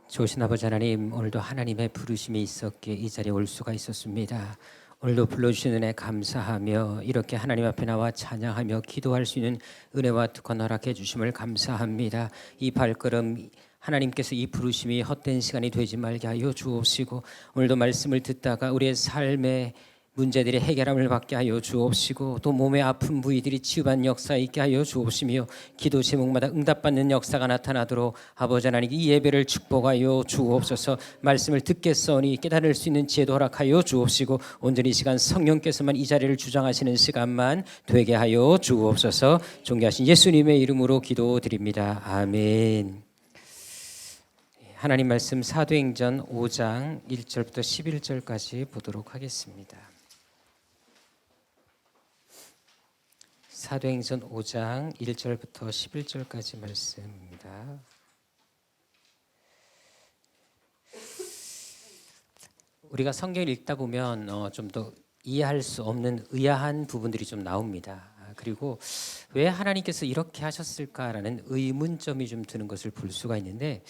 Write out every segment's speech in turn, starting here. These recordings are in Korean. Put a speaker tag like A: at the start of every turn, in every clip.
A: 좋으신 아버지 하나님, 오늘도 하나님의 부르심이 있었기에 이 자리에 올 수가 있었습니다. 오늘도 불러주신 은혜 감사하며 이렇게 하나님 앞에 나와 찬양하며 기도할 수 있는 은혜와 특권 허락해 주심을 감사합니다. 이 발걸음 하나님께서 이 부르심이 헛된 시간이 되지 말게 하여 주옵시고, 오늘도 말씀을 듣다가 우리의 삶의 문제들이 해결함을 받게 하여 주옵시고, 또 몸의 아픈 부위들이 치유받는 역사 있게 하여 주옵시며, 기도 제목마다 응답받는 역사가 나타나도록 아버지 하나님 이 예배를 축복하여 주옵소서. 말씀을 듣겠으니 깨달을 수 있는 지혜도 허락하여 주옵시고, 온전히 이 시간 성령께서만 이 자리를 주장하시는 시간만 되게 하여 주옵소서. 존귀하신 예수님의 이름으로 기도드립니다. 아멘. 하나님 말씀 사도행전 5장 1절부터 11절까지 보도록 하겠습니다. 사도행전 5장 1절부터 11절까지 말씀입니다. 우리가 성경을 읽다 보면 좀 더 이해할 수 없는 의아한 부분들이 좀 나옵니다. 그리고 왜 하나님께서 이렇게 하셨을까라는 의문점이 좀 드는 것을 볼 수가 있는데,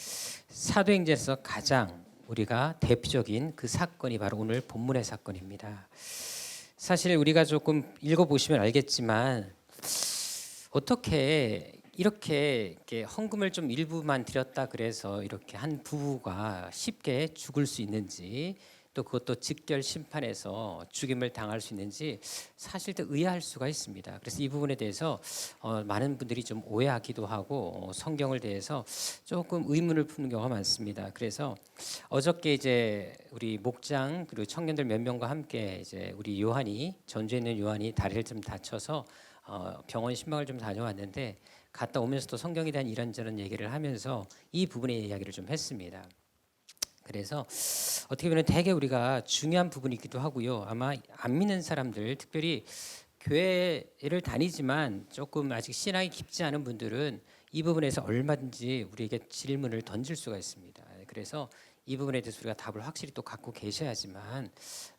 A: 사도행전에서 가장 우리가 대표적인 그 사건이 바로 오늘 본문의 사건입니다. 사실 우리가 조금 읽어보시면 알겠지만 어떻게 이렇게 헌금을 좀 일부만 드렸다 그래서 이렇게 한 부부가 쉽게 죽을 수 있는지, 또 그것도 직결 심판에서 죽임을 당할 수 있는지 사실 더 의아할 수가 있습니다. 그래서 이 부분에 대해서 많은 분들이 좀 오해하기도 하고 성경을 대해서 조금 의문을 푸는 경우가 많습니다. 그래서 어저께 이제 우리 목장 그리고 청년들 몇 명과 함께 이제 우리 요한이, 전주에 있는 요한이 다리를 좀 다쳐서 병원 신방을 좀 다녀왔는데, 갔다 오면서도 성경에 대한 이런저런 얘기를 하면서 이 부분의 이야기를 좀 했습니다. 그래서 어떻게 보면 되게 우리가 중요한 부분이기도 하고요. 아마 안 믿는 사람들, 특별히 교회를 다니지만 조금 아직 신앙이 깊지 않은 분들은 이 부분에서 얼마든지 우리에게 질문을 던질 수가 있습니다. 그래서 이 부분에 대해서 우리가 답을 확실히 또 갖고 계셔야지만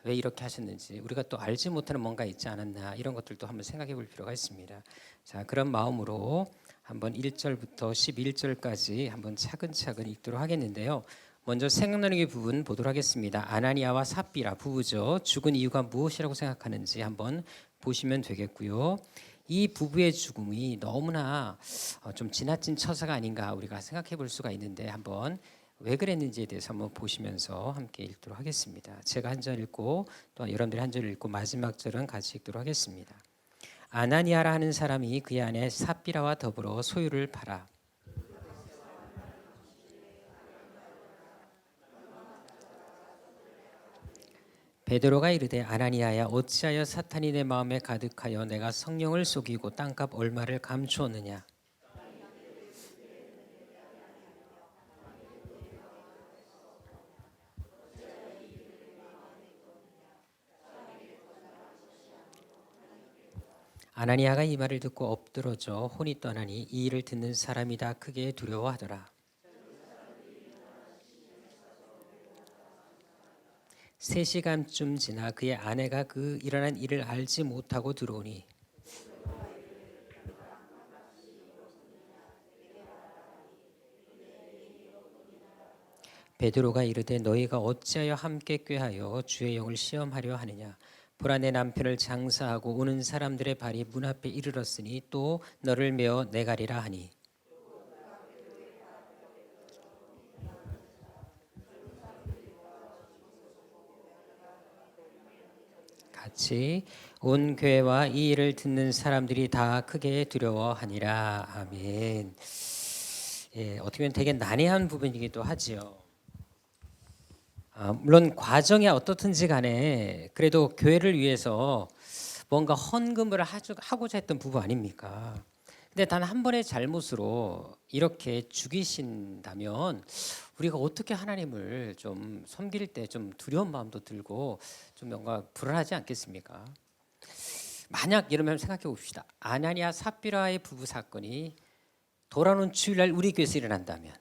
A: 왜 이렇게 하셨는지, 우리가 또 알지 못하는 뭔가 있지 않았나, 이런 것들도 한번 생각해 볼 필요가 있습니다. 자, 그런 마음으로 한번 1절부터 11절까지 한번 차근차근 읽도록 하겠는데요. 먼저 생각나는 부분 보도록 하겠습니다. 아나니아와 삽비라 부부죠. 죽은 이유가 무엇이라고 생각하는지 한번 보시면 되겠고요. 이 부부의 죽음이 너무나 좀 지나친 처사가 아닌가 우리가 생각해 볼 수가 있는데, 한번 왜 그랬는지에 대해서 한번 보시면서 함께 읽도록 하겠습니다. 제가 한 절 읽고 또 여러분들이 한 절 읽고 마지막 절은 같이 읽도록 하겠습니다. 아나니아라 하는 사람이 그의 아내 삽비라와 더불어 소유를 팔아 베드로가 이르되, 아나니아야, 어찌하여 사탄이 내 마음에 가득하여 내가 성령을 속이고 땅값 얼마를 감추었느냐. 아나니아가 이 말을 듣고 엎드러져 혼이 떠나니 이 일을 듣는 사람이 다 크게 두려워하더라. 3시간쯤 지나 그의 아내가 그 일어난 일을 알지 못하고 들어오니 베드로가 이르되, 너희가 어찌하여 함께 꾀하여 주의 영을 시험하려 하느냐. 보라, 내 남편을 장사하고 오는 사람들의 발이 문 앞에 이르렀으니 또 너를 메어 내가리라 하니, 같이 온 교회와 이 일을 듣는 사람들이 다 크게 두려워하니라. 아멘. 어떻게 보면 되게 난해한 부분이기도 하지요. 물론 과정이 어떻든지 간에 그래도 교회를 위해서 뭔가 헌금을 하고자 했던 부부 아닙니까? 근데 단 한 번의 잘못으로 이렇게 죽이신다면 우리가 어떻게 하나님을 좀 섬길 때 좀 두려운 마음도 들고 좀 뭔가 불안하지 않겠습니까? 만약 이러면 생각해 봅시다. 아나니아 삽비라의 부부 사건이 돌아오는 주일날 우리 교회에서 일어난다면,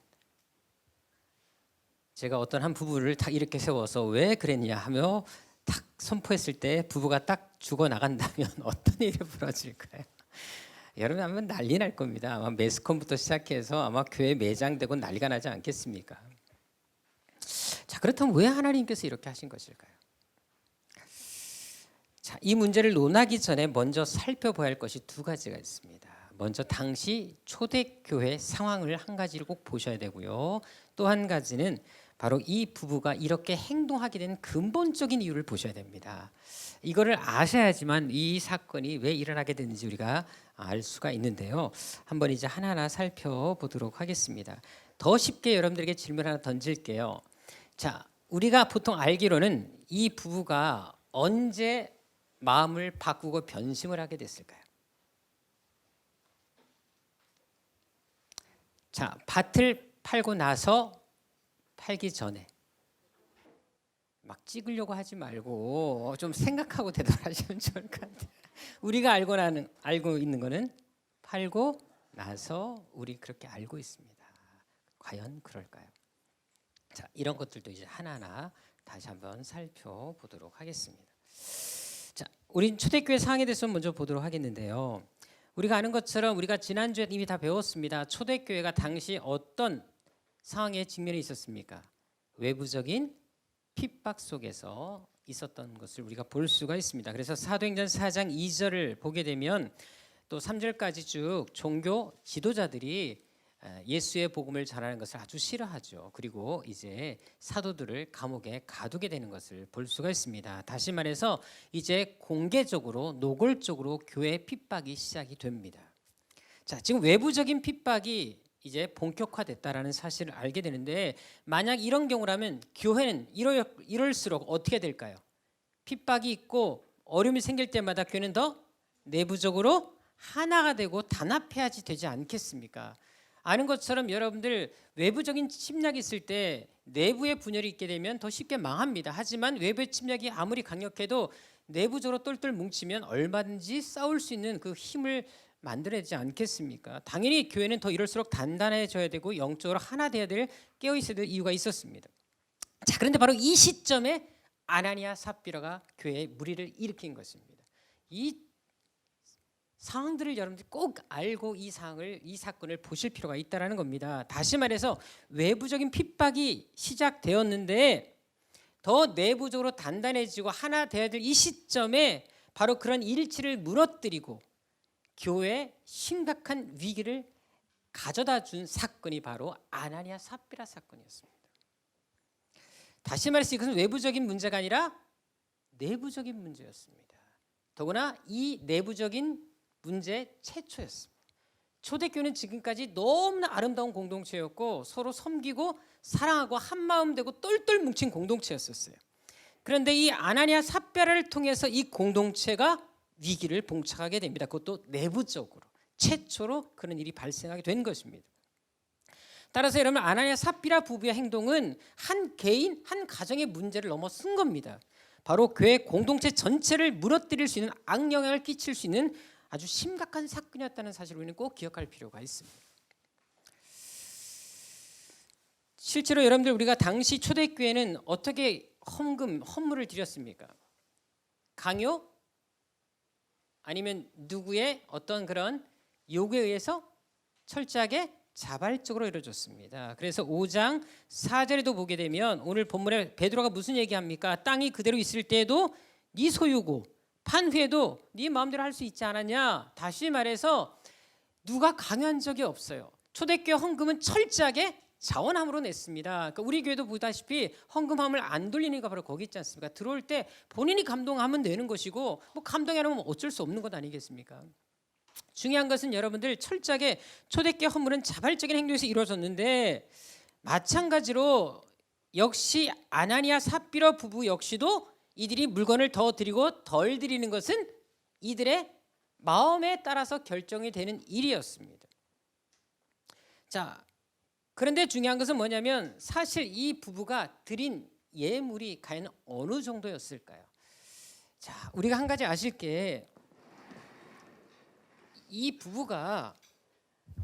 A: 제가 어떤 한 부부를 딱 이렇게 세워서 왜 그랬냐 하며 딱 선포했을 때 부부가 딱 죽어 나간다면 어떤 일이 벌어질까요? 여러분 아마 난리 날 겁니다. 아마 매스컴부터 시작해서 아마 교회 매장되고 난리가 나지 않겠습니까? 자, 그렇다면 왜 하나님께서 이렇게 하신 것일까요? 자, 이 문제를 논하기 전에 먼저 살펴봐야 할 것이 두 가지가 있습니다. 먼저 당시 초대교회 상황을 한 가지를 꼭 보셔야 되고요. 또 한 가지는 바로 이 부부가 이렇게 행동하게 된 근본적인 이유를 보셔야 됩니다. 이거를 아셔야지만 이 사건이 왜 일어나게 됐는지 우리가 알 수가 있는데요. 한번 이제 하나하나 살펴보도록 하겠습니다. 더 쉽게 여러분들에게 질문 하나 던질게요. 자, 우리가 보통 알기로는 이 부부가 언제 마음을 바꾸고 변심을 하게 됐을까요? 자, 밭을 팔고 나서 팔기 전에. 막 찍으려고 하지 말고 좀 생각하고 대답하시면 좋을 것 같아요. 우리가 알고 있는 거는 팔고 나서 우리 그렇게 알고 있습니다. 과연 그럴까요? 자, 이런 것들도 이제 하나하나 다시 한번 살펴보도록 하겠습니다. 자, 우린 초대교회 상황에 대해서 먼저 보도록 하겠는데요. 우리가 아는 것처럼 우리가 지난주에 이미 다 배웠습니다. 초대교회가 당시 어떤 상황에 직면해 있었습니까? 외부적인 핍박 속에서 있었던 것을 우리가 볼 수가 있습니다. 그래서 사도행전 4장 2절을 보게 되면 또 3절까지 쭉 종교 지도자들이 예수의 복음을 전하는 것을 아주 싫어하죠. 그리고 이제 사도들을 감옥에 가두게 되는 것을 볼 수가 있습니다. 다시 말해서 이제 공개적으로 노골적으로 교회 핍박이 시작이 됩니다. 자, 지금 외부적인 핍박이 이제 본격화됐다라는 사실을 알게 되는데, 만약 이런 경우라면 교회는 이럴수록 어떻게 될까요? 핍박이 있고 어려움이 생길 때마다 교회는 더 내부적으로 하나가 되고 단합해야지 되지 않겠습니까? 아는 것처럼 여러분들 외부적인 침략이 있을 때 내부의 분열이 있게 되면 더 쉽게 망합니다. 하지만 외부의 침략이 아무리 강력해도 내부적으로 똘똘 뭉치면 얼마든지 싸울 수 있는 그 힘을 만들어야지 않겠습니까? 당연히 교회는 더 이럴수록 단단해져야 되고 영적으로 하나 돼야 될, 깨어 있어야 될 이유가 있었습니다. 자, 그런데 바로 이 시점에 아나니아 삽비라가 교회에 무리를 일으킨 것입니다. 이 상황들을 여러분들이 꼭 알고 이 사건을 보실 필요가 있다라는 겁니다. 다시 말해서 외부적인 핍박이 시작되었는데 더 내부적으로 단단해지고 하나 돼야 될 이 시점에 바로 그런 일치를 무너뜨리고 교회에 심각한 위기를 가져다 준 사건이 바로 아나니아 삽비라 사건이었습니다. 다시 말해서 이것은 외부적인 문제가 아니라 내부적인 문제였습니다. 더구나 이 내부적인 문제 최초였습니다. 초대교회는 지금까지 너무나 아름다운 공동체였고 서로 섬기고 사랑하고 한마음 되고 똘똘 뭉친 공동체였었어요. 그런데 이 아나니아 삽비라를 통해서 이 공동체가 위기를 봉착하게 됩니다. 그것도 내부적으로 최초로 그런 일이 발생하게 된 것입니다. 따라서 여러분, 아나니아 삽비라 부부의 행동은 한 개인 한 가정의 문제를 넘어선 겁니다. 바로 교회 공동체 전체를 무너뜨릴 수 있는 악영향을 끼칠 수 있는 아주 심각한 사건이었다는 사실을 우리는 꼭 기억할 필요가 있습니다. 실제로 여러분들, 우리가 당시 초대교회는 어떻게 헌물을 드렸습니까? 강요? 아니면 누구의 어떤 그런 요구에 의해서 철저하게 자발적으로 이루어졌습니다. 그래서 5장 4절에도 보게 되면 오늘 본문에 베드로가 무슨 얘기합니까? 땅이 그대로 있을 때에도 네 소유고 판 후에도 네 마음대로 할 수 있지 않았냐? 다시 말해서 누가 강요한 적이 없어요. 초대교회 헌금은 철저하게 자원함으로 냈습니다. 그러니까 우리 교회도 보다시피 헌금함을 안 돌리는 이유가 바로 거기 있지 않습니까? 들어올 때 본인이 감동하면 내는 것이고 뭐 감동이 안 오면 어쩔 수 없는 것 아니겠습니까? 중요한 것은 여러분들, 철저하게 초대교회 헌물은 자발적인 행동에서 이루어졌는데, 마찬가지로 역시 아나니아 삽비라 부부 역시도 이들이 물건을 더 드리고 덜 드리는 것은 이들의 마음에 따라서 결정이 되는 일이었습니다. 자, 그런데 중요한 것은 뭐냐면 사실 이 부부가 드린 예물이 과연 어느 정도였을까요? 자, 우리가 한 가지 아실 게, 이 부부가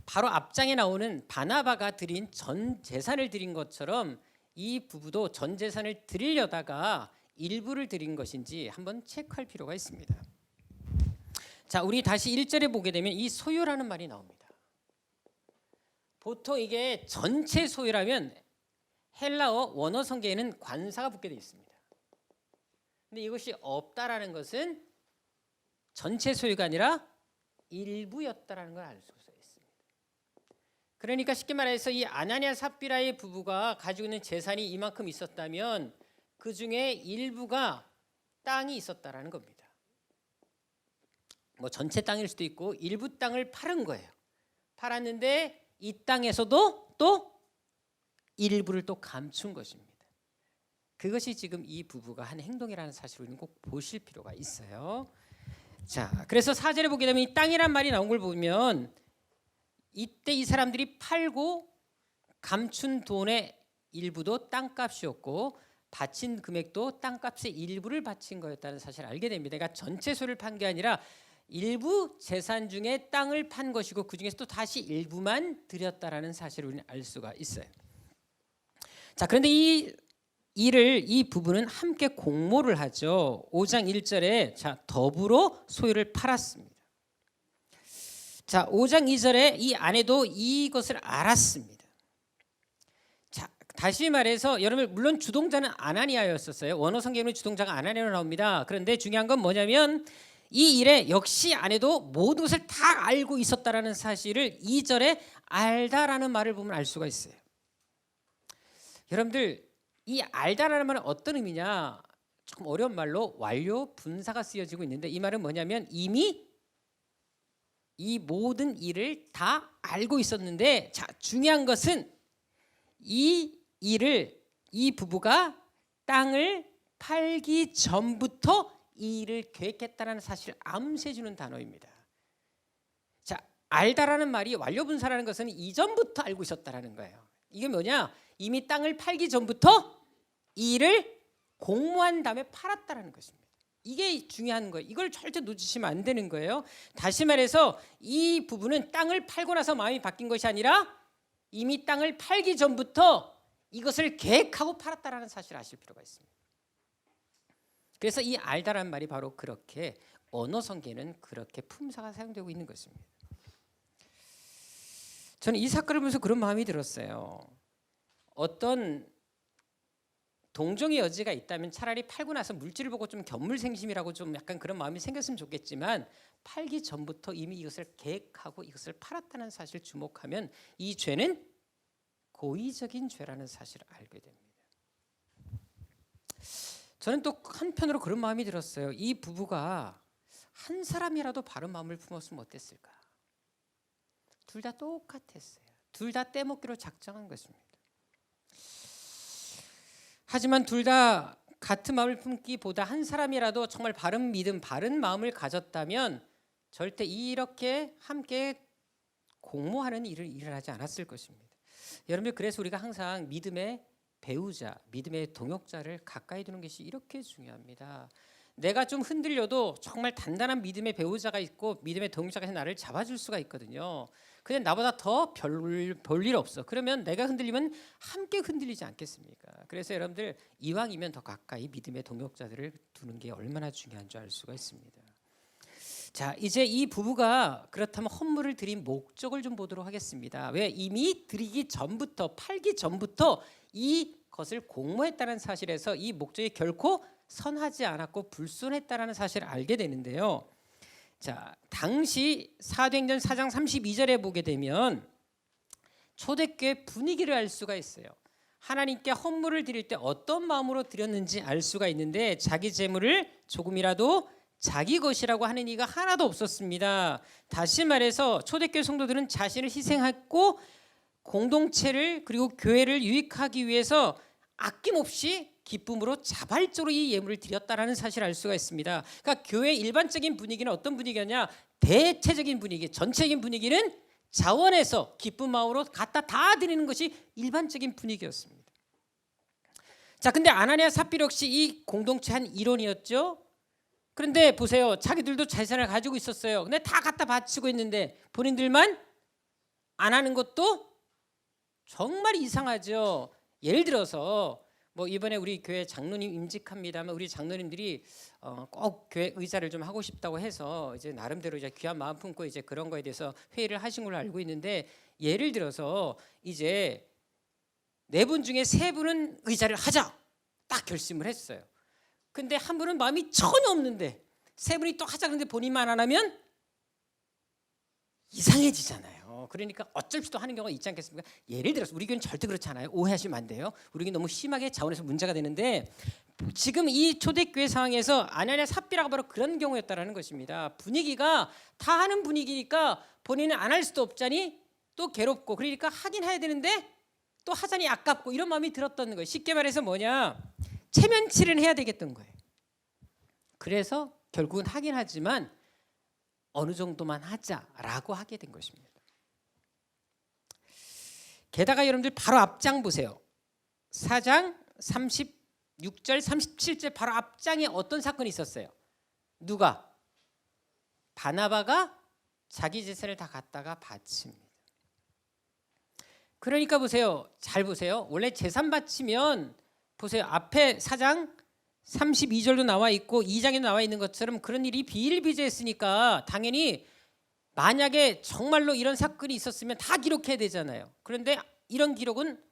A: 바로 앞장에 나오는 바나바가 드린 전 재산을 드린 것처럼 이 부부도 전 재산을 드리려다가 일부를 드린 것인지 한번 체크할 필요가 있습니다. 자, 우리 다시 1절에 보게 되면 이 소유라는 말이 나옵니다. 보통 이게 전체 소유라면 헬라어 원어 성경에는 관사가 붙게 되어 있습니다. 근데 이것이 없다라는 것은 전체 소유가 아니라 일부였다라는 걸 알 수 있습니다. 그러니까 쉽게 말해서 이 아나니아 삽비라의 부부가 가지고 있는 재산이 이만큼 있었다면 그 중에 일부가 땅이 있었다라는 겁니다. 뭐 전체 땅일 수도 있고 일부 땅을 팔은 거예요. 팔았는데 이 땅에서도 또 일부를 또 감춘 것입니다. 그것이 지금 이 부부가 한 행동이라는 사실을 우리는 꼭 보실 필요가 있어요. 자, 그래서 4절에 보게 되면 이 땅이란 말이 나온 걸 보면 이때 이 사람들이 팔고 감춘 돈의 일부도 땅값이었고 바친 금액도 땅값의 일부를 바친 거였다는 사실을 알게 됩니다. 그러니까 전체 소를 판 게 아니라 일부 재산 중에 땅을 판 것이고 그 중에서 또 다시 일부만 드렸다라는 사실을 우리는 알 수가 있어요. 자, 그런데 이 부부는 함께 공모를 하죠. 5장 1절에 자, 더불어 소유를 팔았습니다. 자, 5장 2절에 이 아내도 이것을 알았습니다. 자, 다시 말해서 여러분 물론 주동자는 아나니아였었어요. 원어 성경에는 주동자가 아나니아로 나옵니다. 그런데 중요한 건 뭐냐면 이 일에 역시 아내도 모든 것을 다 알고 있었다라는 사실을 2절에 알다라는 말을 보면 알 수가 있어요. 여러분들 이 알다라는 말은 어떤 의미냐? 조금 어려운 말로 완료 분사가 쓰여지고 있는데 이 말은 뭐냐면 이미 이 모든 일을 다 알고 있었는데 자, 중요한 것은 이 일을 이 부부가 땅을 팔기 전부터 이 일을 계획했다는 사실을 암시해 주는 단어입니다. 자, 알다라는 말이 완료 분사라는 것은 이전부터 알고 있었다라는 거예요. 이게 뭐냐? 이미 땅을 팔기 전부터 이 일을 공모한 다음에 팔았다라는 것입니다. 이게 중요한 거예요. 이걸 절대 놓치시면 안 되는 거예요. 다시 말해서 이 부부는 땅을 팔고 나서 마음이 바뀐 것이 아니라 이미 땅을 팔기 전부터 이것을 계획하고 팔았다라는 사실을 아실 필요가 있습니다. 그래서 이 알다라는 말이 바로 그렇게 언어 성계는 그렇게 품사가 사용되고 있는 것입니다. 저는 이 사건을 보면서 그런 마음이 들었어요. 어떤 동정의 여지가 있다면 차라리 팔고 나서 물질을 보고 좀 견물생심이라고 좀 약간 그런 마음이 생겼으면 좋겠지만 팔기 전부터 이미 이것을 계획하고 이것을 팔았다는 사실을 주목하면 이 죄는 고의적인 죄라는 사실을 알게 됩니다. 저는 또 한편으로 그런 마음이 들었어요. 이 부부가 한 사람이라도 바른 마음을 품었으면 어땠을까? 둘 다 똑같았어요. 둘 다 떼먹기로 작정한 것입니다. 하지만 둘 다 같은 마음을 품기보다 한 사람이라도 정말 바른 믿음, 바른 마음을 가졌다면 절대 이렇게 함께 공모하는 일을 하지 않았을 것입니다. 여러분, 그래서 우리가 항상 믿음의 배우자, 믿음의 동역자를 가까이 두는 것이 이렇게 중요합니다. 내가 좀 흔들려도 정말 단단한 믿음의 배우자가 있고 믿음의 동역자가 나를 잡아줄 수가 있거든요. 근데 나보다 더 별일 없어. 그러면 내가 흔들리면 함께 흔들리지 않겠습니까? 그래서 여러분들 이왕이면 더 가까이 믿음의 동역자들을 두는 게 얼마나 중요한 줄 알 수가 있습니다. 자, 이제 이 부부가 그렇다면 헌물을 드린 목적을 좀 보도록 하겠습니다. 왜? 이미 드리기 전부터, 팔기 전부터 이것을 공모했다는 사실에서 이 목적이 결코 선하지 않았고 불순했다라는 사실을 알게 되는데요. 자, 당시 사도행전 4장 32절에 보게 되면 초대교회 분위기를 알 수가 있어요. 하나님께 헌물을 드릴 때 어떤 마음으로 드렸는지 알 수가 있는데 자기 재물을 조금이라도 자기 것이라고 하는 이가 하나도 없었습니다. 다시 말해서 초대교회 성도들은 자신을 희생했고 공동체를 그리고 교회를 유익하기 위해서 아낌없이 기쁨으로 자발적으로 이 예물을 드렸다라는 사실을 알 수가 있습니다. 그러니까 교회의 일반적인 분위기는 어떤 분위기냐? 대체적인 분위기, 전체적인 분위기는 자원해서 기쁜 마음으로 갖다 다 드리는 것이 일반적인 분위기였습니다. 자, 근데 아나니아 삽비라 역시 이 공동체 한 일원이었죠. 그런데 보세요, 자기들도 재산을 가지고 있었어요. 근데 다 갖다 바치고 있는데 본인들만 안 하는 것도 정말 이상하죠. 예를 들어서 뭐 이번에 우리 교회 장로님 임직합니다만 우리 장로님들이 꼭 교회 의사를 좀 하고 싶다고 해서 이제 나름대로 이제 귀한 마음 품고 이제 그런 거에 대해서 회의를 하신 걸로 알고 있는데 예를 들어서 이제 네 분 중에 세 분은 의자를 하자 딱 결심을 했어요. 근데 한 분은 마음이 전혀 없는데 세 분이 또 하자 그런데 본인만 안 하면 이상해지잖아요. 그러니까 어쩔 수도 하는 경우가 있지 않겠습니까? 예를 들어서 우리 교회는 절대 그렇지 않아요. 오해하시면 안 돼요. 우리 교회는 너무 심하게 자원해서 문제가 되는데 지금 이 초대교회 상황에서 아나니아 삽비라가 바로 그런 경우였다라는 것입니다. 분위기가 다 하는 분위기니까 본인은 안 할 수도 없자니 또 괴롭고 그러니까 하긴 해야 되는데 또 하자니 아깝고 이런 마음이 들었던 거예요. 쉽게 말해서 뭐냐? 체면치레는 해야 되겠던 거예요. 그래서 결국은 하긴 하지만 어느 정도만 하자라고 하게 된 것입니다. 게다가 여러분들 바로 앞장 보세요. 4장 36절 37절 바로 앞장에 어떤 사건이 있었어요? 누가? 바나바가 자기 재산을 다 갖다가 바칩니다. 그러니까 보세요. 잘 보세요. 원래 재산 바치면 보세요. 앞에 4장 32절도 나와 있고 2장에도 나와 있는 것처럼 그런 일이 비일비재했으니까 당연히 만약에 정말로 이런 사건이 있었으면 다 기록해야 되잖아요. 그런데 이런 기록은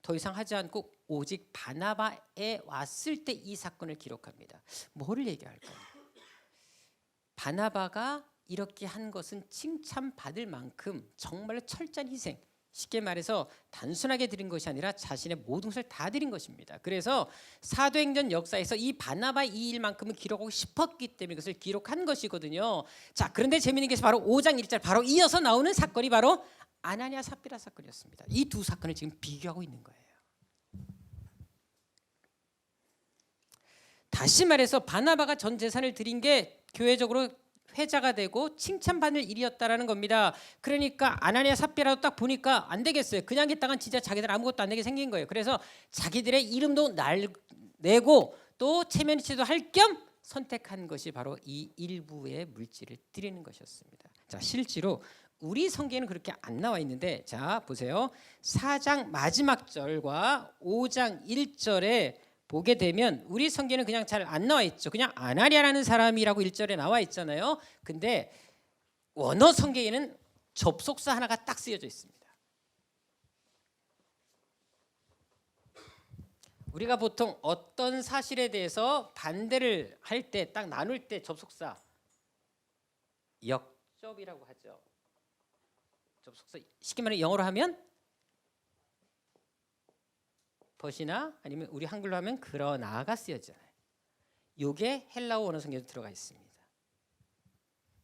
A: 더 이상 하지 않고 오직 바나바에 왔을 때 이 사건을 기록합니다. 뭐를 얘기할까요? 바나바가 이렇게 한 것은 칭찬받을 만큼 정말로 철저한 희생, 쉽게 말해서 단순하게 드린 것이 아니라 자신의 모든 것을 다 드린 것입니다. 그래서 사도행전 역사에서 이 바나바의 이 일만큼은 기록하고 싶었기 때문에 그것을 기록한 것이거든요. 자, 그런데 재미있는 것이 바로 5장 1절 바로 이어서 나오는 사건이 바로 아나니아 삽비라 사건이었습니다. 이 두 사건을 지금 비교하고 있는 거예요. 다시 말해서 바나바가 전 재산을 드린 게 교회적으로 회자가 되고 칭찬받을 일이었다라는 겁니다. 그러니까 아나니아 삽비라도 딱 보니까 안 되겠어요. 그냥 했다간 진짜 자기들 아무것도 안 되게 생긴 거예요. 그래서 자기들의 이름도 내고 또 체면치도 할 겸 선택한 것이 바로 이 일부의 물질을 드리는 것이었습니다. 자, 실제로 우리 성경에는 그렇게 안 나와 있는데 자 보세요. 4장 마지막 절과 5장 1절에 보게 되면 우리 성경에는 그냥 잘 안 나와 있죠. 그냥 아나니아라는 사람이라고 1절에 나와 있잖아요. 근데 원어 성경에는 접속사 하나가 딱 쓰여져 있습니다. 우리가 보통 어떤 사실에 대해서 반대를 할 때 딱 나눌 때 접속사 역접이라고 하죠. 접속사 쉽게 말해 영어로 하면 벗이나 아니면 우리 한글로 하면 그러나가 쓰여지잖아요. 이게 헬라어 원어 성경에 들어가 있습니다.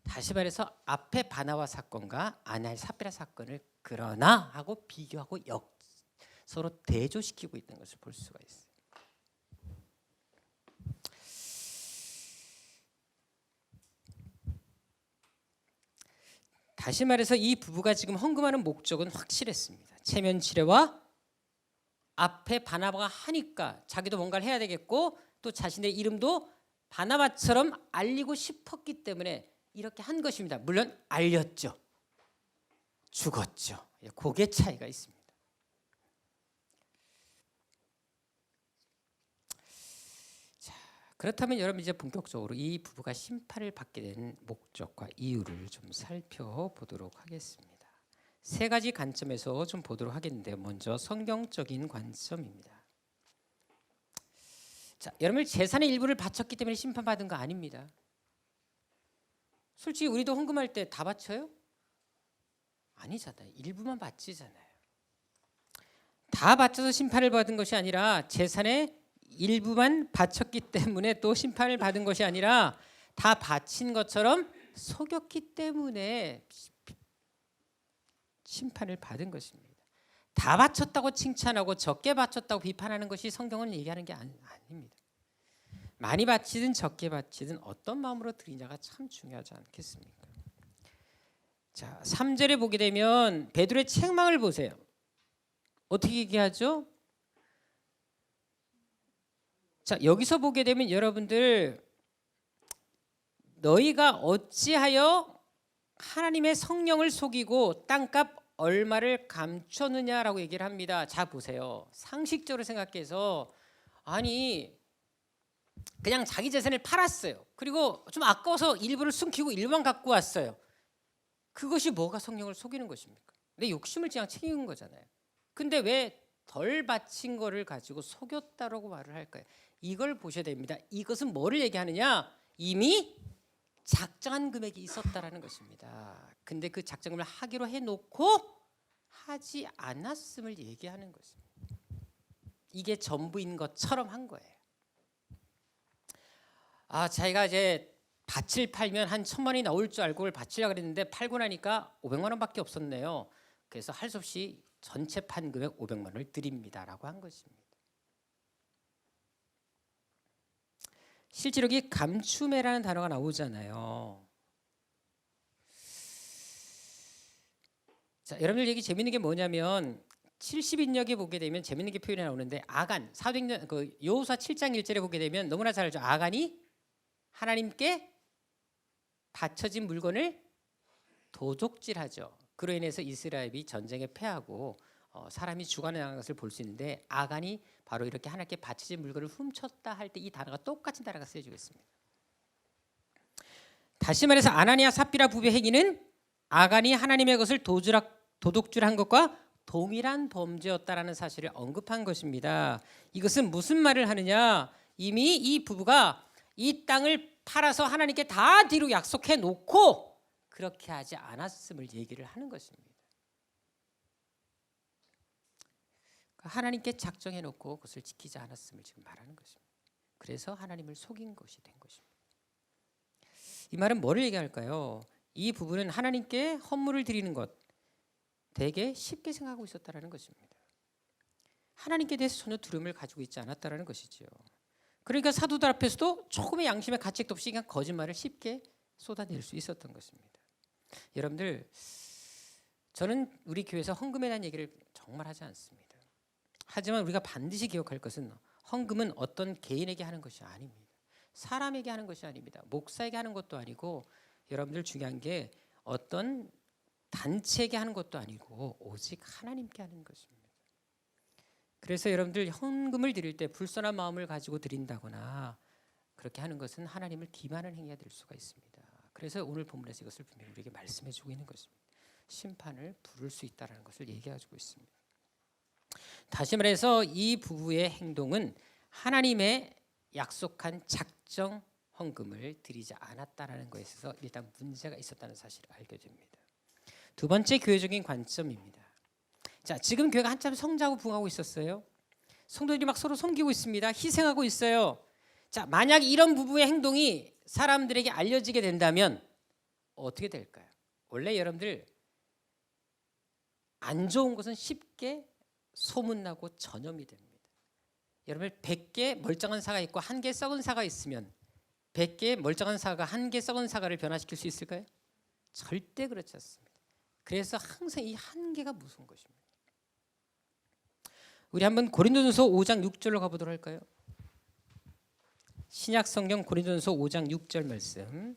A: 다시 말해서 앞에 바나바 사건과 아나니아 삽비라 사건을 그러나 하고 비교하고 서로 대조시키고 있는 것을 볼 수가 있어요. 다시 말해서 이 부부가 지금 헌금하는 목적은 확실했습니다. 체면 치레와 앞에 바나바가 하니까 자기도 뭔가를 해야 되겠고 또 자신의 이름도 바나바처럼 알리고 싶었기 때문에 이렇게 한 것입니다. 물론 알렸죠. 죽었죠. 그게 차이가 있습니다. 자, 그렇다면 여러분 이제 본격적으로 이 부부가 심판을 받게 된 목적과 이유를 좀 살펴보도록 하겠습니다. 세 가지 관점에서 좀 보도록 하겠는데요. 먼저 성경적인 관점입니다. 자, 여러분 재산의 일부를 바쳤기 때문에 심판받은 거 아닙니다. 솔직히 우리도 헌금할 때 다 바쳐요? 아니잖아요. 일부만 바치잖아요. 다 바쳐서 심판을 받은 것이 아니라 재산의 일부만 바쳤기 때문에 또 심판을 받은 것이 아니라 다 바친 것처럼 속였기 때문에 심판을 받은 것입니다. 다 바쳤다고 칭찬하고 적게 바쳤다고 비판하는 것이 성경은 얘기하는 게 아닙니다. 많이 바치든 적게 바치든 어떤 마음으로 드리냐가 참 중요하지 않겠습니까? 자, 3절에 보게 되면 베드로의 책망을 보세요. 어떻게 얘기하죠? 자, 여기서 보게 되면 여러분들 너희가 어찌하여 하나님의 성령을 속이고 땅값 얼마를 감췄느냐라고 얘기를 합니다. 자 보세요. 상식적으로 생각해서 아니 그냥 자기 재산을 팔았어요. 그리고 좀 아까워서 일부를 숨기고 일부만 갖고 왔어요. 그것이 뭐가 성령을 속이는 것입니까? 내 욕심을 그냥 챙긴 거잖아요. 근데 왜 덜 바친 거를 가지고 속였다라고 말을 할까요? 이걸 보셔야 됩니다. 이것은 뭐를 얘기하느냐? 이미 작정한 금액이 있었다라는 것입니다. 근데 그 작정을 하기로 해놓고 하지 않았음을 얘기하는 것입니다. 이게 전부인 것처럼 한 거예요. 자기가 이제 밭을 팔면 한 1,000만 원이 나올 줄 알고 바치려고 그랬는데 팔고 나니까 500만 원밖에 없었네요. 그래서 할 수 없이 전체 판 금액 500만 원을 드립니다라고 한 것입니다. 실제로 여기 감추매라는 단어가 나오잖아요. 자, 여러분들 얘기 재밌는 게 뭐냐면 70인역에 보게 되면 재밌는 게 표현이 나오는데 아간 사도행전 그 여호수아 7장 1절에 보게 되면 너무나 잘 알죠. 아간이 하나님께 바쳐진 물건을 도둑질하죠. 그로 인해서 이스라엘이 전쟁에 패하고 사람이 죽어나가는 것을 볼 수 있는데 아간이 바로 이렇게 하나님께 바쳐진 물건을 훔쳤다 할 때 이 단어가 똑같은 단어가 쓰여지고 있습니다. 다시 말해서 아나니아 삽비라 부부의 행위는 아간이 하나님의 것을 도둑질한 것과 동일한 범죄였다라는 사실을 언급한 것입니다. 이것은 무슨 말을 하느냐? 이미 이 부부가 이 땅을 팔아서 하나님께 다 뒤로 약속해 놓고 그렇게 하지 않았음을 얘기를 하는 것입니다. 하나님께 작정해 놓고 그것을 지키지 않았음을 지금 말하는 것입니다. 그래서 하나님을 속인 것이 된 것입니다. 이 말은 뭐를 얘기할까요? 이 부부는 하나님께 헌물을 드리는 것 되게 쉽게 생각하고 있었다라는 것입니다. 하나님께 대해서 전혀 두려움을 가지고 있지 않았다라는 것이지요. 그러니까 사도들 앞에서도 조금의 양심의 가책도 없이 그냥 거짓말을 쉽게 쏟아낼 수 있었던 것입니다. 여러분들, 저는 우리 교회에서 헌금에 대한 얘기를 정말 하지 않습니다. 하지만 우리가 반드시 기억할 것은 헌금은 어떤 개인에게 하는 것이 아닙니다. 사람에게 하는 것이 아닙니다. 목사에게 하는 것도 아니고 여러분들 중요한 게 어떤 단체에게 하는 것도 아니고 오직 하나님께 하는 것입니다. 그래서 여러분들 헌금을 드릴 때 불선한 마음을 가지고 드린다거나 그렇게 하는 것은 하나님을 기만하는 행위가 될 수가 있습니다. 그래서 오늘 본문에서 이것을 분명히 우리에게 말씀해 주고 있는 것입니다. 심판을 부를 수 있다는 것을 얘기해주고 있습니다. 다시 말해서 이 부부의 행동은 하나님의 약속한 작정 헌금을 드리지 않았다는 것에 있어서 일단 문제가 있었다는 사실을 알게 됩니다. 두 번째 교회적인 관점입니다. 자, 지금 교회가 한참 성장하고 부흥하고 있었어요. 성도들이 막 서로 섬기고 있습니다. 희생하고 있어요. 자, 만약 이런 부부의 행동이 사람들에게 알려지게 된다면 어떻게 될까요? 원래 여러분들 안 좋은 것은 쉽게 소문나고 전염이 됩니다. 여러분 100개 멀쩡한 사과 있고 1개 썩은 사과 있으면 100개 멀쩡한 사과가 1개 썩은 사과를 변화시킬 수 있을까요? 절대 그렇지 않습니다. 그래서 항상 이 한계가 무서운 것입니다. 우리 한번 고린도전서 5장 6절로 가보도록 할까요? 신약 성경 고린도전서 5장 6절 말씀.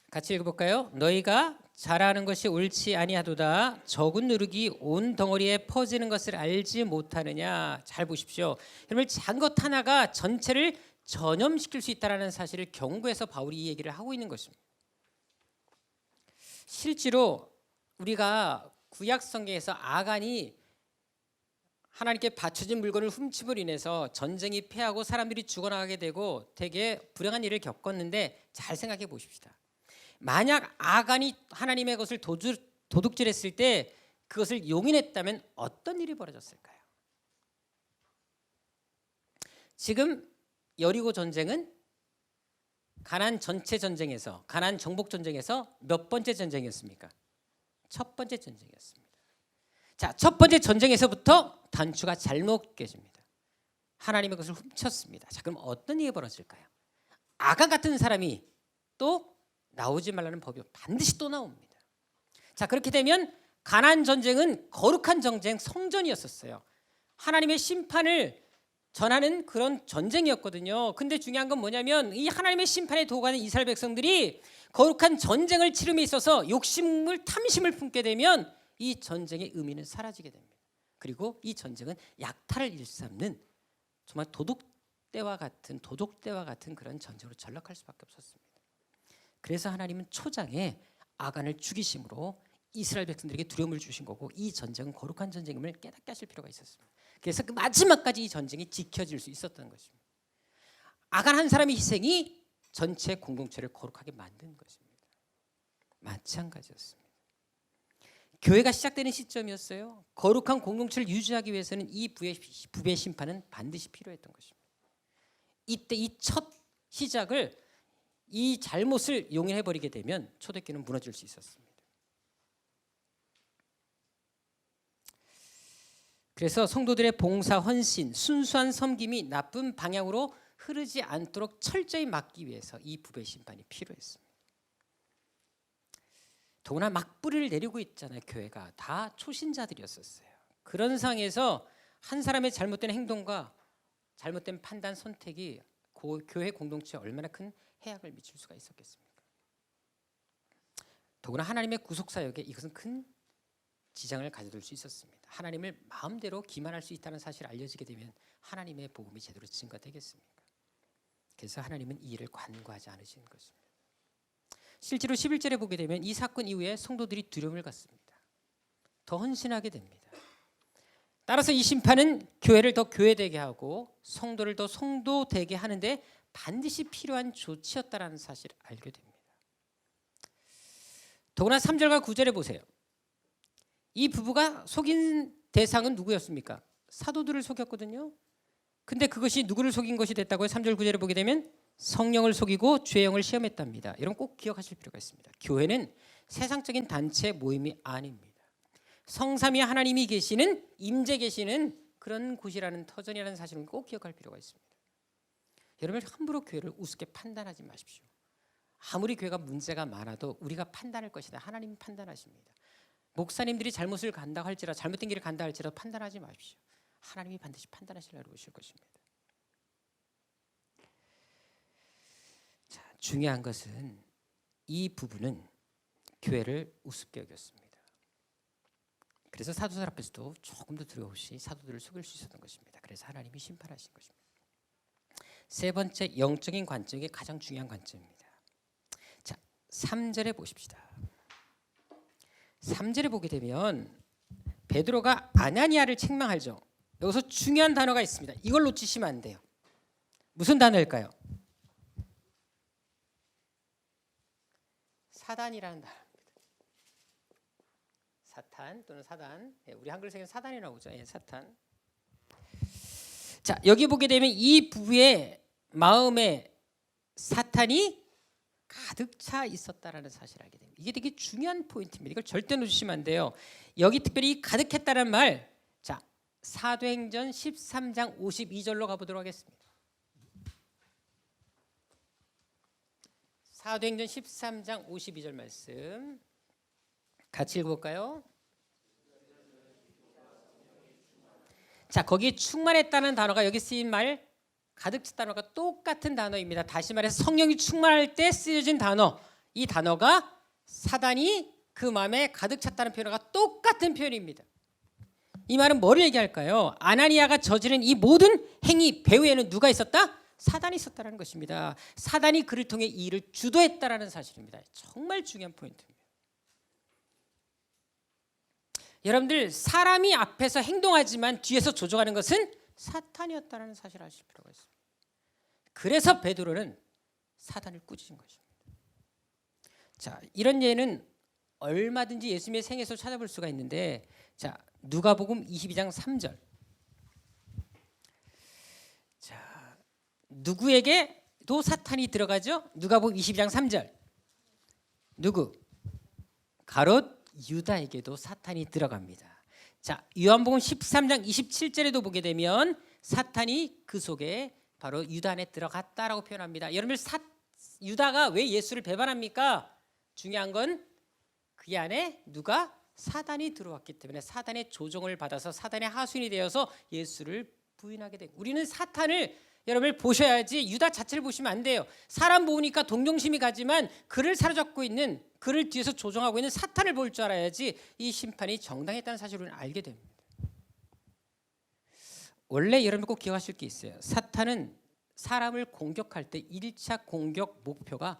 A: 같이 읽어볼까요? 너희가 잘하는 것이 옳지 아니하도다. 적은 누룩이 온 덩어리에 퍼지는 것을 알지 못하느냐. 잘 보십시오. 여러분 작은 것 하나가 전체를 전염시킬 수 있다는 사실을 경고해서 바울이 이 얘기를 하고 있는 것입니다. 실제로 우리가 구약 성경에서 아간이 하나님께 바쳐진 물건을 훔침으로 인해서 전쟁이 패하고 사람들이 죽어나가게 되고 되게 불행한 일을 겪었는데 잘 생각해 보십시다. 만약 아간이 하나님의 것을 도둑질했을 때 그것을 용인했다면 어떤 일이 벌어졌을까요? 지금 여리고 전쟁은 가나안 전체 전쟁에서 가나안 정복 전쟁에서 몇 번째 전쟁이었습니까? 첫 번째 전쟁이었습니다. 자, 첫 번째 전쟁에서부터 단추가 잘못 깨집니다. 하나님의 것을 훔쳤습니다. 자, 그럼 어떤 일이 벌어질까요? 아간 같은 사람이 또 나오지 말라는 법이 반드시 또 나옵니다. 자, 그렇게 되면 가나안 전쟁은 거룩한 전쟁, 성전이었었어요. 하나님의 심판을 전하는 그런 전쟁이었거든요. 근데 중요한 건 뭐냐면 이 하나님의 심판에 도가는 이스라엘 백성들이 거룩한 전쟁을 치름에 있어서 욕심을 탐심을 품게 되면 이 전쟁의 의미는 사라지게 됩니다. 그리고 이 전쟁은 약탈을 일삼는 정말 도둑대와 같은 그런 전쟁으로 전락할 수밖에 없었습니다. 그래서 하나님은 초장에 아간을 죽이심으로 이스라엘 백성들에게 두려움을 주신 거고, 이 전쟁은 거룩한 전쟁임을 깨닫게 하실 필요가 있었습니다. 그래서 그 마지막까지 이 전쟁이 지켜질 수 있었던 것입니다. 아간 한 사람의 희생이 전체 공동체를 거룩하게 만든 것입니다. 마찬가지였습니다. 교회가 시작되는 시점이었어요. 거룩한 공동체를 유지하기 위해서는 이 부의 심판은 반드시 필요했던 것입니다. 이때 이 첫 시작을, 이 잘못을 용인해버리게 되면 초대교회는 무너질 수 있었습니다. 그래서 성도들의 봉사, 헌신, 순수한 섬김이 나쁜 방향으로 흐르지 않도록 철저히 막기 위해서 이 부의 심판이 필요했습니다. 더구나 막 뿌리를 내리고 있잖아요. 교회가 다 초신자들이었었어요. 그런 상황에서 한 사람의 잘못된 행동과 잘못된 판단, 선택이 교회 공동체에 얼마나 큰 해악을 미칠 수가 있었겠습니까? 더구나 하나님의 구속사역에 이것은 큰 지장을 가져둘 수 있었습니다. 하나님을 마음대로 기만할 수 있다는 사실이 알려지게 되면 하나님의 복음이 제대로 증거되겠습니까? 그래서 하나님은 이 일을 관과하지 않으신 것입니다. 실제로 11절에 보게 되면 이 사건 이후에 성도들이 두려움을 갖습니다. 더 헌신하게 됩니다. 따라서 이 심판은 교회를 더 교회되게 하고 성도를 더 성도되게 하는데 반드시 필요한 조치였다는 사실을 알게 됩니다. 더구나 3절과 9절에 보세요. 이 부부가 속인 대상은 누구였습니까? 사도들을 속였거든요. 근데 그것이 누구를 속인 것이 됐다고요? 3절 9절에 보게 되면 성령을 속이고 주의 영을 시험했답니다. 여러분 꼭 기억하실 필요가 있습니다. 교회는 세상적인 단체 모임이 아닙니다. 성삼위 하나님이 계시는, 임재 계시는 그런 곳이라는, 터전이라는 사실을 꼭 기억할 필요가 있습니다. 여러분 함부로 교회를 우습게 판단하지 마십시오. 아무리 교회가 문제가 많아도 우리가 판단할 것이다. 하나님이 판단하십니다. 목사님들이 잘못을 간다 할지라도, 잘못된 길을 간다 할지라도 판단하지 마십시오. 하나님이 반드시 판단하실 날이 오실 것입니다. 자, 중요한 것은 이 부부는 교회를 우습게 여겼습니다. 그래서 사도들 앞에서도 조금 더 두려움없이 사도들을 속일 수 있었던 것입니다. 그래서 하나님이 심판하신 것입니다. 세 번째, 영적인 관점이 가장 중요한 관점입니다. 자, 3절에 보십시다. 3절에 보게 되면 베드로가 아나니아를 책망하죠. 여기서 중요한 단어가 있습니다. 이걸 놓치시면 안 돼요. 무슨 단어일까요? 사단이라는 단어입니다. 사탄 또는 사단. 우리 한글에서는 사단이 나오죠. 사탄. 자, 여기 보게 되면 이 부부의 마음에 사탄이 가득 차 있었다라는 사실을 알게 됩니다. 이게 되게 중요한 포인트입니다. 이걸 절대 놓치시면 안 돼요. 여기 특별히 가득했다는 말, 자, 사도행전 13장 52절로 가보도록 하겠습니다. 사도행전 13장 52절 말씀 같이 읽어볼까요? 자, 거기 충만했다는 단어가 여기 쓰인 말 가득 찼 단어가 똑같은 단어입니다. 다시 말해서 성령이 충만할 때 쓰여진 단어, 이 단어가 사단이 그 마음에 가득 찼다는 표현과 똑같은 표현입니다. 이 말은 뭐를 얘기할까요? 아나니아가 저지른 이 모든 행위 배후에는 누가 있었다? 사단이 있었다는 것입니다. 사단이 그를 통해 이 일을 주도했다라는 사실입니다. 정말 중요한 포인트입니다. 여러분들, 사람이 앞에서 행동하지만 뒤에서 조종하는 것은 사탄이었다는 사실을 아실 필요가 있습니다. 그래서 베드로는 사단을 꾸짖은 것입니다. 자, 이런 예는 얼마든지 예수님의 생애에서 찾아볼 수가 있는데, 자, 누가복음 22장 3절. 자, 누구에게도 사탄이 들어가죠? 누가복음 22장 3절. 누구? 가롯 유다에게도 사탄이 들어갑니다. 자, 요한복음 13장 27절에도 보게 되면 사탄이 그 속에 바로 유다 안에 들어갔다라고 표현합니다. 여러분들, 유다가 왜 예수를 배반합니까? 중요한 건 그 안에 누가? 사단이 들어왔기 때문에 사단의 조종을 받아서 사단의 하수인이 되어서 예수를 부인하게 되고, 우리는 사탄을 여러분들 보셔야지 유다 자체를 보시면 안 돼요. 사람 보니까 동정심이 가지만 그를 사로잡고 있는, 그를 뒤에서 조종하고 있는 사탄을 볼 줄 알아야지 이 심판이 정당했다는 사실을 알게 됩니다. 원래 여러분 꼭 기억하실 게 있어요. 사탄은 사람을 공격할 때 1차 공격 목표가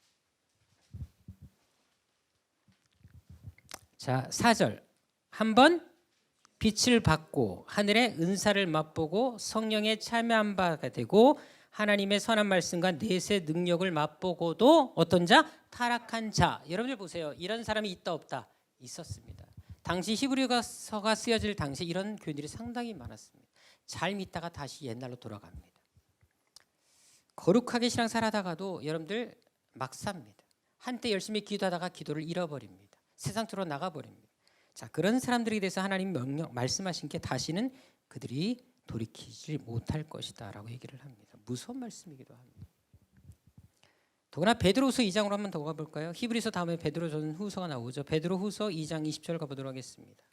A: 자, 4절. 한번 빛을 받고 하늘의 은사를 맛보고 성령에 참여한 바가 되고 하나님의 선한 말씀과 내세 능력을 맛보고도 어떤 자? 타락한 자. 여러분들 보세요. 이런 사람이 있다 없다? 있었습니다. 당시 히브리서가 쓰여질 당시 이런 교인들이 상당히 많았습니다. 잘 믿다가 다시 옛날로 돌아갑니다. 거룩하게 신앙생활 하다가도 여러분들 막 삽니다. 한때 열심히 기도하다가 기도를 잃어버립니다. 세상 쪽으로 나가버립니다. 자, 그런 사람들에 대해서 하나님 명령 말씀하신 게 다시는 그들이 돌이키지 못할 것이다 라고 얘기를 합니다. 무서운 말씀이기도 합니다. 더구나 베드로후서 2장으로 한번 더 가볼까요? 히브리서 다음에 베드로전후서가 나오죠. 베드로후서 2장 20절 가보도록 하겠습니다.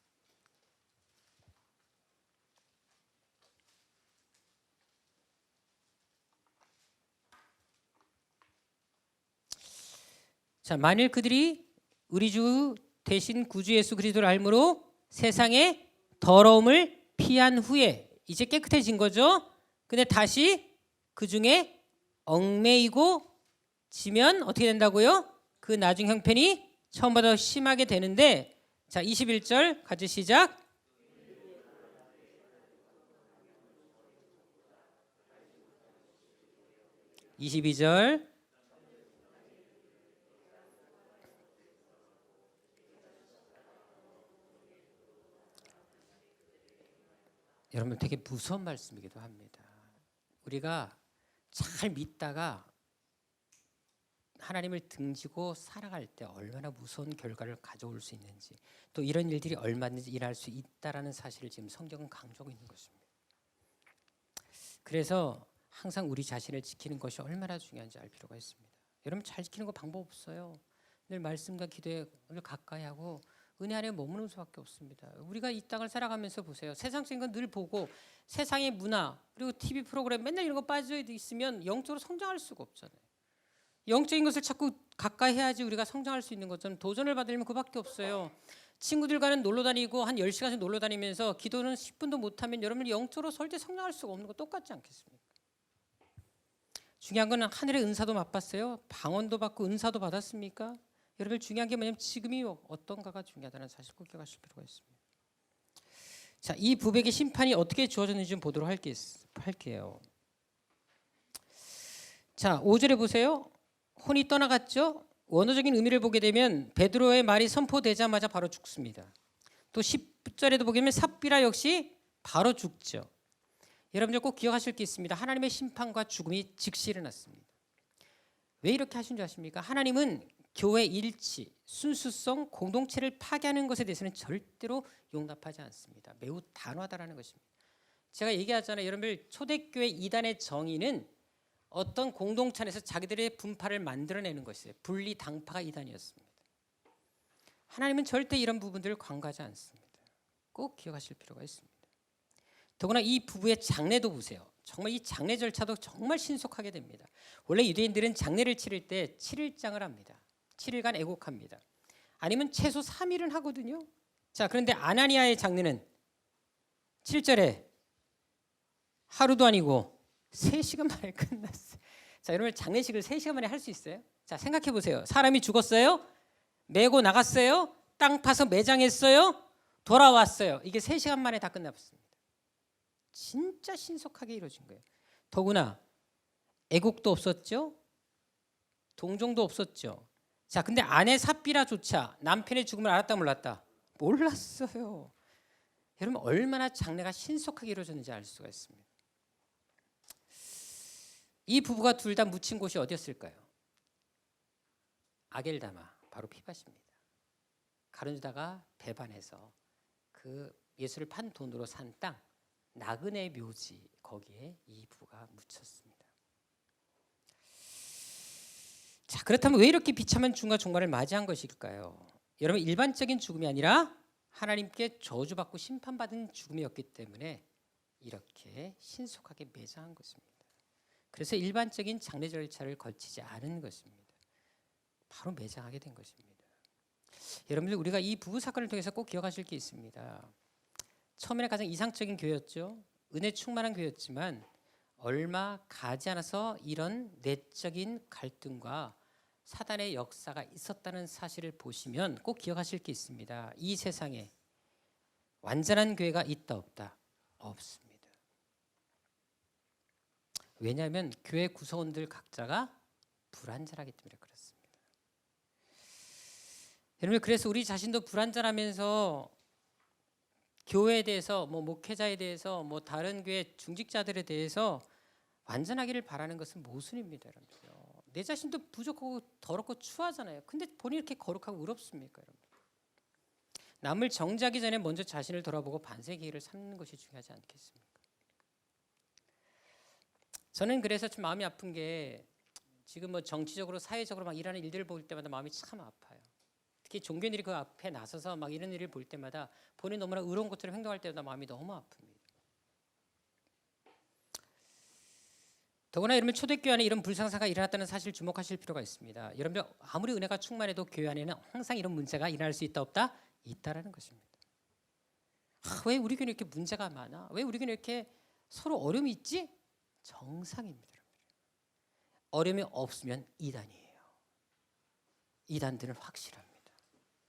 A: 자, 만일 그들이 우리 주 대신 구주 예수 그리스도를 알므로 세상의 더러움을 피한 후에 이제 깨끗해진 거죠. 근데 다시 그 중에 얽매이고 지면 어떻게 된다고요? 그 나중 형편이 처음보다 심하게 되는데, 자 21절 같이 시작. (22절) 여러분 되게 무서운 말씀이기도 합니다. 우리가 잘 믿다가 하나님을 등지고 살아갈 때 얼마나 무서운 결과를 가져올 수 있는지, 또 이런 일들이 얼마든지 일어날 수 있다라는 사실을 지금 성경은 강조하고 있는 것입니다. 그래서 항상 우리 자신을 지키는 것이 얼마나 중요한지 알 필요가 있습니다. 여러분 잘 지키는 거 방법 없어요. 늘 말씀과 기도에 늘 가까이 하고 은혜 안에 머무는 수밖에 없습니다. 우리가 이 땅을 살아가면서 보세요. 세상적인 건 늘 보고 세상의 문화 그리고 TV 프로그램 맨날 이런 거 빠져 있으면 영적으로 성장할 수가 없잖아요. 영적인 것을 자꾸 가까이 해야지 우리가 성장할 수 있는 것처럼 도전을 받으려면 그밖에 없어요. 친구들과는 놀러 다니고 한 10시간씩 놀러 다니면서 기도는 10분도 못하면 여러분이 영적으로 절대 성장할 수가 없는 거 똑같지 않겠습니까? 중요한 건 하늘의 은사도 맛봤어요. 방언도 받고 은사도 받았습니까? 여러분 중요한 게 뭐냐면 지금이 어떤가가 중요하다는 사실 꼭 기억하실 필요가 있습니다. 자, 이 부백의 심판이 어떻게 주어졌는지 좀 보도록 할게요. 자, 5절에 보세요. 혼이 떠나갔죠. 원어적인 의미를 보게 되면 베드로의 말이 선포되자마자 바로 죽습니다. 또 10절에도 보게 되면 삽비라 역시 바로 죽죠. 여러분들 꼭 기억하실 게 있습니다. 하나님의 심판과 죽음이 즉시 일어났습니다. 왜 이렇게 하신 줄 아십니까? 하나님은 교회 일치, 순수성, 공동체를 파괴하는 것에 대해서는 절대로 용납하지 않습니다. 매우 단호하다라는 것입니다. 제가 얘기하잖아요. 여러분들 초대교회 이단의 정의는 어떤 공동체 안에서 자기들의 분파를 만들어내는 것이에요. 분리 당파가 이단이었습니다. 하나님은 절대 이런 부분들을 관가하지 않습니다. 꼭 기억하실 필요가 있습니다. 더구나 이 부부의 장례도 보세요. 정말 이 장례 절차도 정말 신속하게 됩니다. 원래 유대인들은 장례를 치를 때 7일장을 합니다. 7일간 애곡합니다. 아니면 최소 3일은 하거든요. 자, 그런데 아나니아의 장례는 7절에 하루도 아니고 3시간 만에 끝났어요. 자, 여러분 장례식을 3시간 만에 할 수 있어요? 자, 생각해 보세요. 사람이 죽었어요. 메고 나갔어요. 땅 파서 매장했어요. 돌아왔어요. 이게 3시간 만에 다 끝났습니다. 진짜 신속하게 이루어진 거예요. 더구나 애국도 없었죠. 동정도 없었죠. 자, 근데 아내 삽비라조차 남편의 죽음을 알았다 몰랐다? 몰랐어요. 여러분 얼마나 장례가 신속하게 이루어졌는지 알 수가 있습니다. 이 부부가 둘 다 묻힌 곳이 어디였을까요? 아겔다마, 바로 피밭입니다. 가룟유다가 배반해서 그 예수를 판 돈으로 산 땅 나그네 묘지, 거기에 이 부부가 묻혔습니다. 자, 그렇다면 왜 이렇게 비참한 죽음과 종말을 맞이한 것일까요? 여러분 일반적인 죽음이 아니라 하나님께 저주받고 심판받은 죽음이었기 때문에 이렇게 신속하게 매장한 것입니다. 그래서 일반적인 장례 절차를 거치지 않은 것입니다. 바로 매장하게 된 것입니다. 여러분들 우리가 이 부부 사건을 통해서 꼭 기억하실 게 있습니다. 처음에는 가장 이상적인 교회였죠. 은혜 충만한 교회였지만 얼마 가지 않아서 이런 내적인 갈등과 사단의 역사가 있었다는 사실을 보시면 꼭 기억하실 게 있습니다. 이 세상에 완전한 교회가 있다 없다? 없습니다. 왜냐하면 교회 구성원들 각자가 불완전하기 때문에 그렇습니다. 여러분, 그래서 우리 자신도 불완전하면서 교회에 대해서, 목회자에 대해서, 다른 교회 중직자들에 대해서 완전하기를 바라는 것은 모순입니다, 여러분요. 내 자신도 부족하고 더럽고 추하잖아요. 근데 본인이 이렇게 거룩하고 의롭습니까, 여러분? 남을 정죄하기 전에 먼저 자신을 돌아보고 반省의 기회를 삼는 것이 중요하지 않겠습니까? 저는 그래서 좀 마음이 아픈 게 지금 정치적으로 사회적으로 막 일하는 일들을 볼 때마다 마음이 참 아파요. 특히 종교인들이 그 앞에 나서서 막 이런 일을 볼 때마다 본인이 너무나 의로운 것처럼 행동할 때마다 마음이 너무 아픕니다. 더구나 여러분, 초대교회 안에 이런 불상사가 일어났다는 사실을 주목하실 필요가 있습니다. 여러분들 아무리 은혜가 충만해도 교회 안에는 항상 이런 문제가 일어날 수 있다 없다? 있다라는 것입니다. 왜 우리 교회는 이렇게 문제가 많아? 왜 우리 교회는 이렇게 서로 어려움이 있지? 정상입니다. 어려움이 없으면 이단이에요. 이단들은 확실합니다.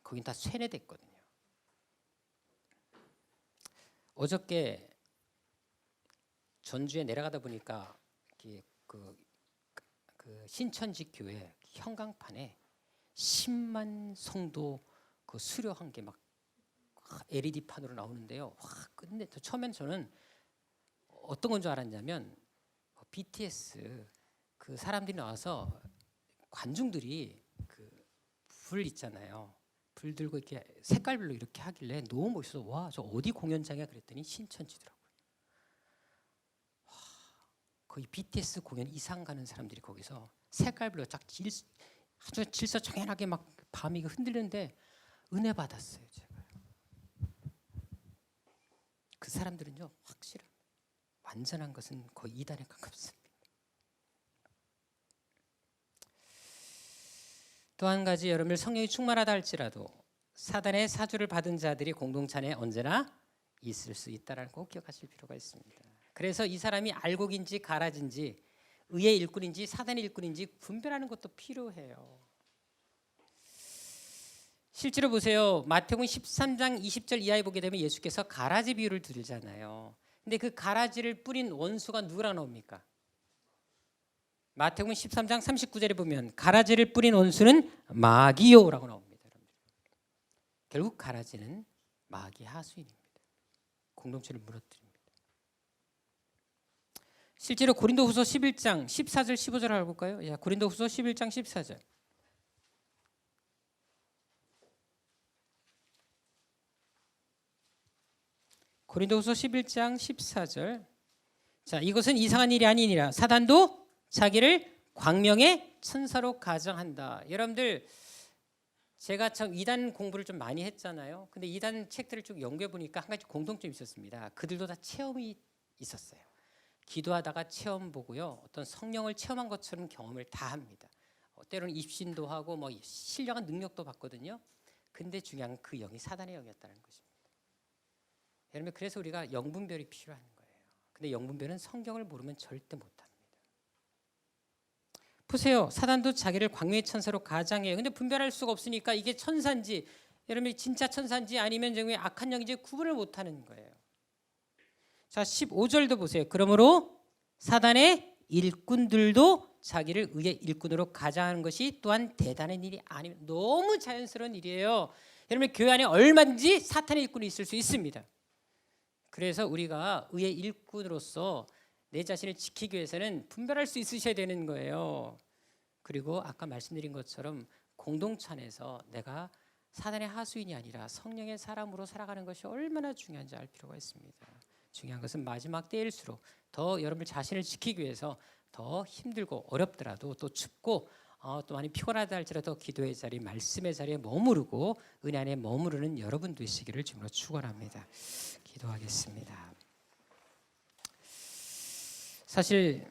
A: 거긴 다 쇠뇌됐거든요. 어저께 전주에 내려가다 보니까 그 신천지 교회 형광판에 10만 성도 그 수료한 게 막 LED 판으로 나오는데요. 와, 끝내. 처음엔 저는 어떤 건 줄 알았냐면 BTS 그 사람들이 나와서 관중들이 그 불 있잖아요. 불 들고 이렇게 색깔별로 이렇게 하길래 너무 멋있어서 와, 저 어디 공연장이야 그랬더니 신천지더라고요. 와, 거의 BTS 공연 이상 가는 사람들이 거기서 색깔별로 아주 질서정연하게 막 밤이 흔들리는데 은혜 받았어요, 제가. 그 사람들은요, 확실합니다. 완전한 것은 거의 이단에 가깝습니다. 또 한 가지, 여러분들 성령이 충만하다 할지라도 사단의 사주를 받은 자들이 공동체 안에 언제나 있을 수 있다는 꼭 기억하실 필요가 있습니다. 그래서 이 사람이 알곡인지 가라진지 의의 일꾼인지 사단의 일꾼인지 분별하는 것도 필요해요. 실제로 보세요. 마태복음 13장 20절 이하에 보게 되면 예수께서 가라지 비유를 들잖아요. 근데 그 가라지를 뿌린 원수가 누구랑 나옵니까? 마태복음 13장 39절에 보면 가라지를 뿌린 원수는 마귀요라고 나옵니다. 결국 가라지는 마귀 하수인입니다. 공동체를 무너뜨립니다. 실제로 고린도후서 11장 14절 15절을 알아볼까요? 자, 고린도후서 11장 14절. 고린도후서 11장 14절. 자, 이것은 이상한 일이 아니니라 사단도 자기를 광명의 천사로 가정한다. 여러분들, 제가 참 이단 공부를 좀 많이 했잖아요. 근데 이단 책들을 쭉 연구해 보니까 한 가지 공통점이 있었습니다. 그들도 다 체험이 있었어요. 기도하다가 체험 보고요, 어떤 성령을 체험한 것처럼 경험을 다 합니다. 때로는 입신도 하고 신령한 능력도 받거든요. 근데 중요한 건 그 영이 사단의 영이었다는 것입니다. 여러분, 그래서 우리가 영분별이 필요한 거예요. 근데 영분별은 성경을 모르면 절대 못합니다. 보세요. 사단도 자기를 광명의 천사로 가장해요. 근데 분별할 수가 없으니까 이게 천사인지, 여러분이 진짜 천사인지 아니면 정말 악한 영인지 구분을 못하는 거예요. 자, 15절도 보세요. 그러므로 사단의 일꾼들도 자기를 의의 일꾼으로 가장하는 것이 또한 대단한 일이 아니면 너무 자연스러운 일이에요. 여러분, 교회 안에 얼마든지 사탄의 일꾼이 있을 수 있습니다. 그래서 우리가 의의 일꾼으로서 내 자신을 지키기 위해서는 분별할 수 있으셔야 되는 거예요. 그리고 아까 말씀드린 것처럼 공동체 안에서 내가 사단의 하수인이 아니라 성령의 사람으로 살아가는 것이 얼마나 중요한지 알 필요가 있습니다. 중요한 것은 마지막 때일수록 더 여러분 자신을 지키기 위해서 더 힘들고 어렵더라도 또 춥고 또 많이 피곤하다 할지라도 기도의 자리, 말씀의 자리에 머무르고 은혜 안에 머무르는 여러분 되시기를 주님으로 축원합니다. 기도하겠습니다. 사실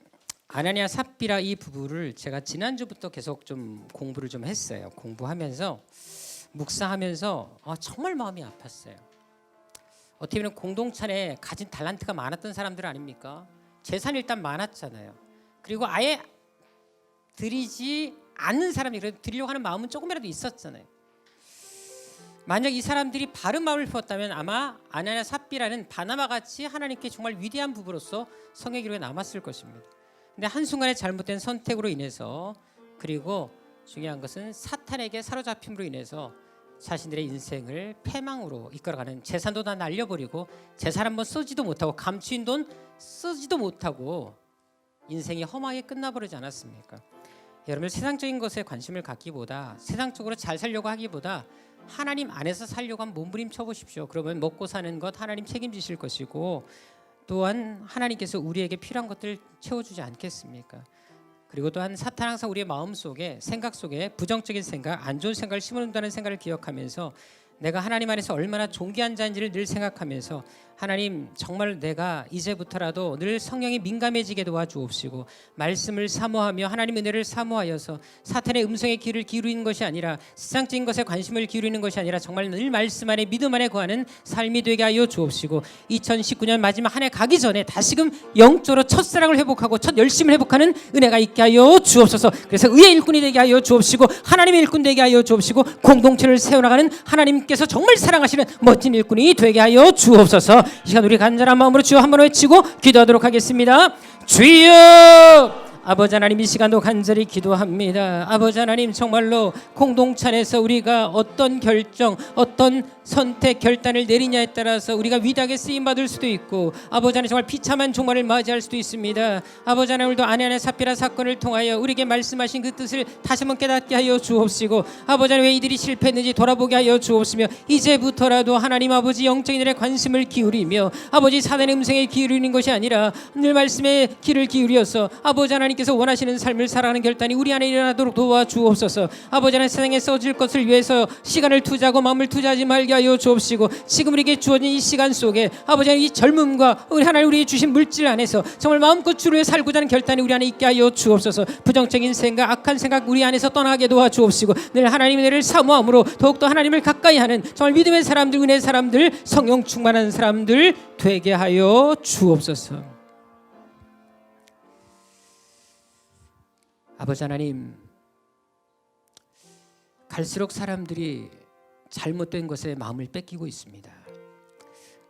A: 아나니아 삽비라 이 부부를 제가 지난주부터 계속 좀 공부를 좀 했어요. 공부하면서 묵상하면서 정말 마음이 아팠어요. 어떻게 보면 공동체 안에 가진 달란트가 많았던 사람들 아닙니까? 재산이 일단 많았잖아요. 그리고 아예 드리지 않는 사람이 그래도 드리려고 하는 마음은 조금이라도 있었잖아요. 만약 이 사람들이 바른 마음을 품었다면 아마 아나니아 삽비라는 바나바 같이 하나님께 정말 위대한 부부로서 성경 기록에 남았을 것입니다. 근데 한순간의 잘못된 선택으로 인해서, 그리고 중요한 것은 사탄에게 사로잡힘으로 인해서 자신들의 인생을 패망으로 이끌어가는, 재산도 다 날려버리고 재산 한번 쓰지도 못하고 감추인 돈 쓰지도 못하고 인생이 험하게 끝나버리지 않았습니까? 여러분, 세상적인 것에 관심을 갖기보다, 세상적으로 잘 살려고 하기보다 하나님 안에서 살려고 한번 몸부림쳐 보십시오. 그러면 먹고 사는 것 하나님 책임지실 것이고, 또한 하나님께서 우리에게 필요한 것들 채워주지 않겠습니까? 그리고 또한 사탄 항상 우리의 마음 속에, 생각 속에 부정적인 생각, 안 좋은 생각을 심어놓는다는 생각을 기억하면서 내가 하나님 안에서 얼마나 존귀한 자인지를 늘 생각하면서, 하나님 정말 내가 이제부터라도 늘 성령이 민감해지게 도와주옵시고, 말씀을 사모하며 하나님의 은혜를 사모하여서 사탄의 음성에 귀를 기울이는 것이 아니라, 세상적인 것에 관심을 기울이는 것이 아니라 정말 늘 말씀 안에, 믿음 안에 거하는 삶이 되게 하여 주옵시고, 2019년 마지막 한 해 가기 전에 다시금 영적으로 첫사랑을 회복하고 첫 열심을 회복하는 은혜가 있게 하여 주옵소서. 그래서 의의 일꾼이 되게 하여 주옵시고, 하나님의 일꾼 되게 하여 주옵시고, 공동체를 세워나가는 하나님께서 정말 사랑하시는 멋진 일꾼이 되게 하여 주옵소서. 이 시간 우리 간절한 마음으로 주여 한번 외치고 기도하도록 하겠습니다. 주여! 아버지 하나님, 이 시간도 간절히 기도합니다. 아버지 하나님, 정말로 공동체 안에서 우리가 어떤 결정, 어떤 선택, 결단을 내리냐에 따라서 우리가 위대하게 쓰임받을 수도 있고, 아버지 하나님 정말 비참한 종말을 맞이할 수도 있습니다. 아버지 하나님, 오늘도 아나니아 삽비라 사건을 통하여 우리에게 말씀하신 그 뜻을 다시 한번 깨닫게 하여 주옵시고, 아버지 하나님 왜 이들이 실패했는지 돌아보게 하여 주옵시며, 이제부터라도 하나님 아버지 영적인 일에 관심을 기울이며, 아버지 사단의 음성에 기울이는 것이 아니라 늘 말씀에 귀를 기울여서 아버지 하나님께서 원하시는 삶을 살아가는 결단이 우리 안에 일어나도록 도와주옵소서. 아버지 하나님, 세상에 써질 것을 위해서 시간을 투자하고 마음을 투자하지 말게 하여 주옵시고, 지금 우리에게 주어진 이 시간 속에 아버지 하나님, 이 젊음과 우리 하나님 우리에게 주신 물질 안에서 정말 마음껏 주를 위해 살고자 하는 결단이 우리 안에 있게 하여 주옵소서. 부정적인 생각, 악한 생각 우리 안에서 떠나게 도와주옵시고, 늘 하나님의 은혜를 사모함으로 더욱더 하나님을 가까이 하는 정말 믿음의 사람들, 은혜의 사람들, 성령 충만한 사람들 되게 하여 주옵소서. 아버지 하나님, 갈수록 사람들이 잘못된 것에 마음을 뺏기고 있습니다.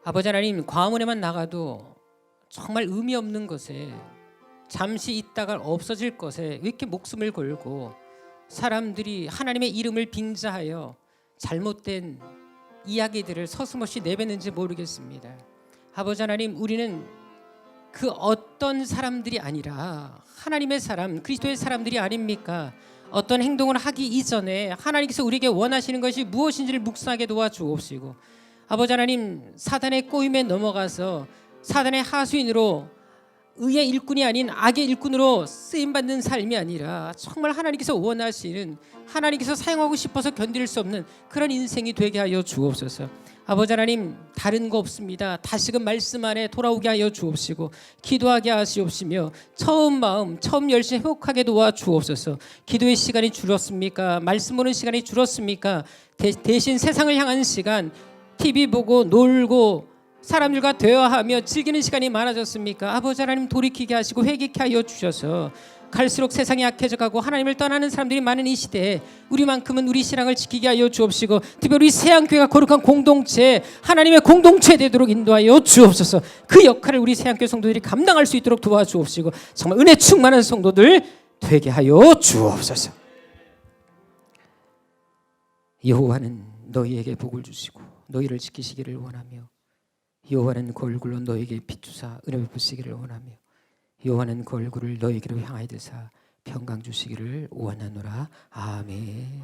A: 아버지 하나님, 광화문에만 나가도 정말 의미 없는 것에, 잠시 있다가 없어질 것에 왜 이렇게 목숨을 걸고 사람들이 하나님의 이름을 빙자하여 잘못된 이야기들을 서슴없이 내뱉는지 모르겠습니다. 아버지 하나님, 우리는 그 어떤 사람들이 아니라 하나님의 사람, 그리스도의 사람들이 아닙니까? 어떤 행동을 하기 이전에 하나님께서 우리에게 원하시는 것이 무엇인지를 묵상하게 도와주옵시고, 아버지 하나님, 사단의 꼬임에 넘어가서 사단의 하수인으로, 의의 일꾼이 아닌 악의 일꾼으로 쓰임받는 삶이 아니라 정말 하나님께서 원하시는, 하나님께서 사용하고 싶어서 견딜 수 없는 그런 인생이 되게 하여 주옵소서. 아버지 하나님, 다른 거 없습니다. 다시금 말씀 안에 돌아오게 하여 주옵시고, 기도하게 하시옵시며, 처음 마음, 처음 열심 회복하게 도와주옵소서. 기도의 시간이 줄었습니까? 말씀 보는 시간이 줄었습니까? 대신 세상을 향한 시간, TV 보고 놀고 사람들과 대화하며 즐기는 시간이 많아졌습니까? 아버지 하나님, 돌이키게 하시고 회개케 하여 주셔서, 갈수록 세상이 약해져 가고 하나님을 떠나는 사람들이 많은 이 시대에 우리만큼은 우리 신앙을 지키게 하여 주옵시고, 특별히 우리 새한교회가 거룩한 공동체, 하나님의 공동체 되도록 인도하여 주옵소서. 그 역할을 우리 새한교회 성도들이 감당할 수 있도록 도와주옵시고, 정말 은혜 충만한 성도들 되게 하여 주옵소서. 여호와는 너희에게 복을 주시고 너희를 지키시기를 원하며, 여호와는 그 얼굴로 너희에게 비추사 은혜 베푸시기를 원하며, 여호와는 그 얼굴을 너희에게로 향하여 드사 평강 주시기를 원하노라. 아멘.